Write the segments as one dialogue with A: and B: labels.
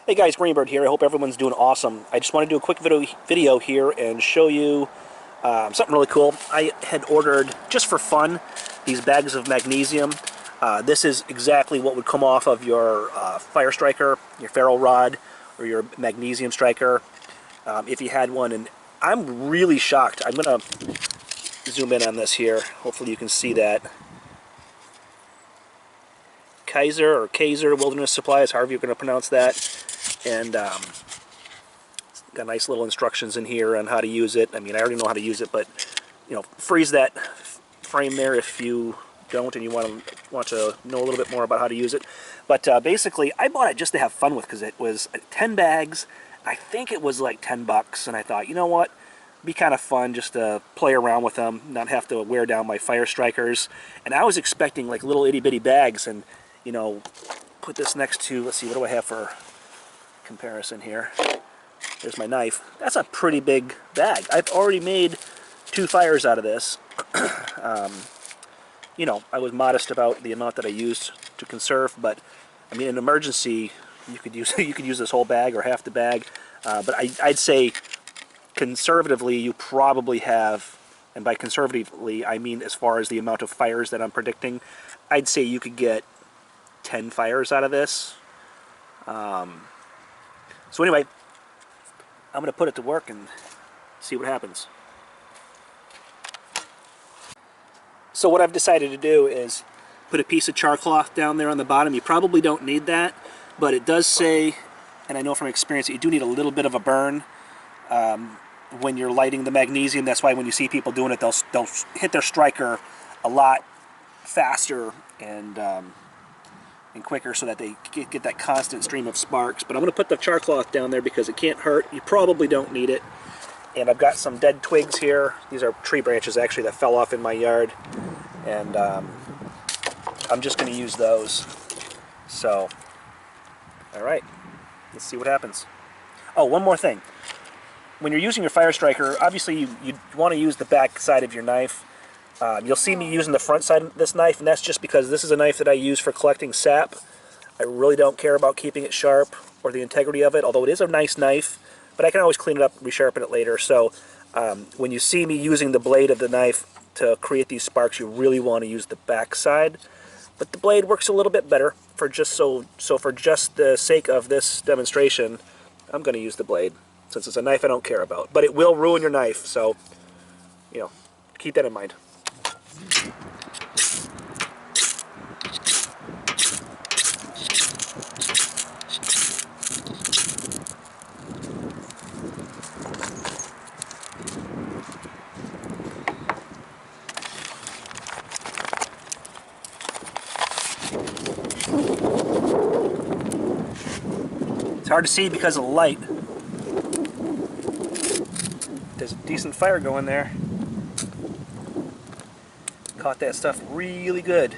A: Hey guys, Greenbird here. I hope everyone's doing awesome. I just want to do a quick video here and show you something really cool. I had ordered, just for fun, these bags of magnesium. This is exactly what would come off of your fire striker, your ferro rod, or your magnesium striker, if you had one. And I'm really shocked. I'm going to zoom in on this here. Hopefully you can see that. Kaiser Wilderness Supplies, however you're going to pronounce that. And got nice little instructions in here on how to use it. I mean, I already know how to use it, but you know, freeze that frame there if you don't and you want to know a little bit more about how to use it. But basically, I bought it just to have fun with, because it was 10 bags. I think it was like 10 bucks, and I thought, you know what, it'd be kind of fun just to play around with them, not have to wear down my fire strikers. And I was expecting like little itty bitty bags, and you know, put this next to, let's see, what do I have for comparison here? There's my knife. That's a pretty big bag. I've already made 2 fires out of this. You know, I was modest about the amount that I used to conserve, but I mean, in an emergency, you could use this whole bag or half the bag. But I'd say conservatively, you probably have, and by conservatively, I mean as far as the amount of fires that I'm predicting, I'd say you could get 10 fires out of this. So anyway, I'm going to put it to work and see what happens. So what I've decided to do is put a piece of char cloth down there on the bottom. You probably don't need that, but it does say, and I know from experience, that you do need a little bit of a burn when you're lighting the magnesium. That's why when you see people doing it, they'll hit their striker a lot faster and quicker, so that they get that constant stream of sparks. But I'm going to put the char cloth down there because it can't hurt. You probably don't need it. And I've got some dead twigs here. These are tree branches actually that fell off in my yard, and I'm just going to use those. So, all right, let's see what happens. Oh, one more thing. When you're using your fire striker, obviously you want to use the back side of your knife. You'll see me using the front side of this knife, and that's just because this is a knife that I use for collecting sap. I really don't care about keeping it sharp or the integrity of it, although it is a nice knife, but I can always clean it up and resharpen it later. So when you see me using the blade of the knife to create these sparks, you really want to use the back side. But the blade works a little bit better for just so for just the sake of this demonstration, I'm going to use the blade, since it's a knife I don't care about. But it will ruin your knife, so you know, keep that in mind. It's hard to see because of the light. There's a decent fire going there. Caught that stuff really good.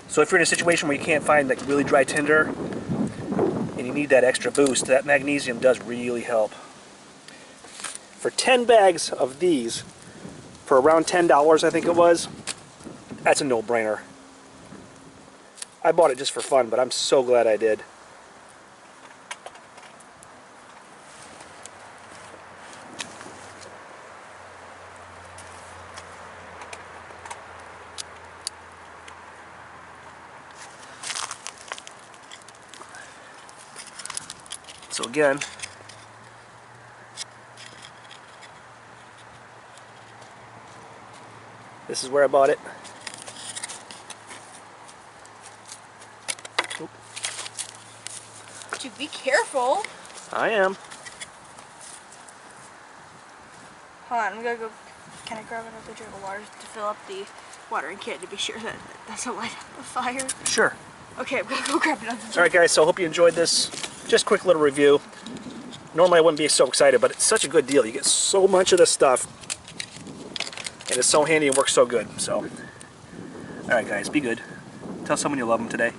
A: So if you're in a situation where you can't find like really dry tinder and you need that extra boost, that magnesium does really help. For 10 bags of these, for around $10 I think it was, that's a no-brainer. I bought it just for fun, but I'm so glad I did. So again, this is where I bought it. Oop.
B: Dude, be careful.
A: I am.
B: Hold on, I'm gonna go. Can I grab another drink of water to fill up the watering can to be sure that doesn't light up the fire?
A: Sure.
B: Okay, I'm gonna go grab another drink.
A: Alright guys, so I hope you enjoyed this. Just quick little review. Normally I wouldn't be so excited, but it's such a good deal. You get so much of this stuff, and it's so handy and works so good. So, alright guys, be good. Tell someone you love them today.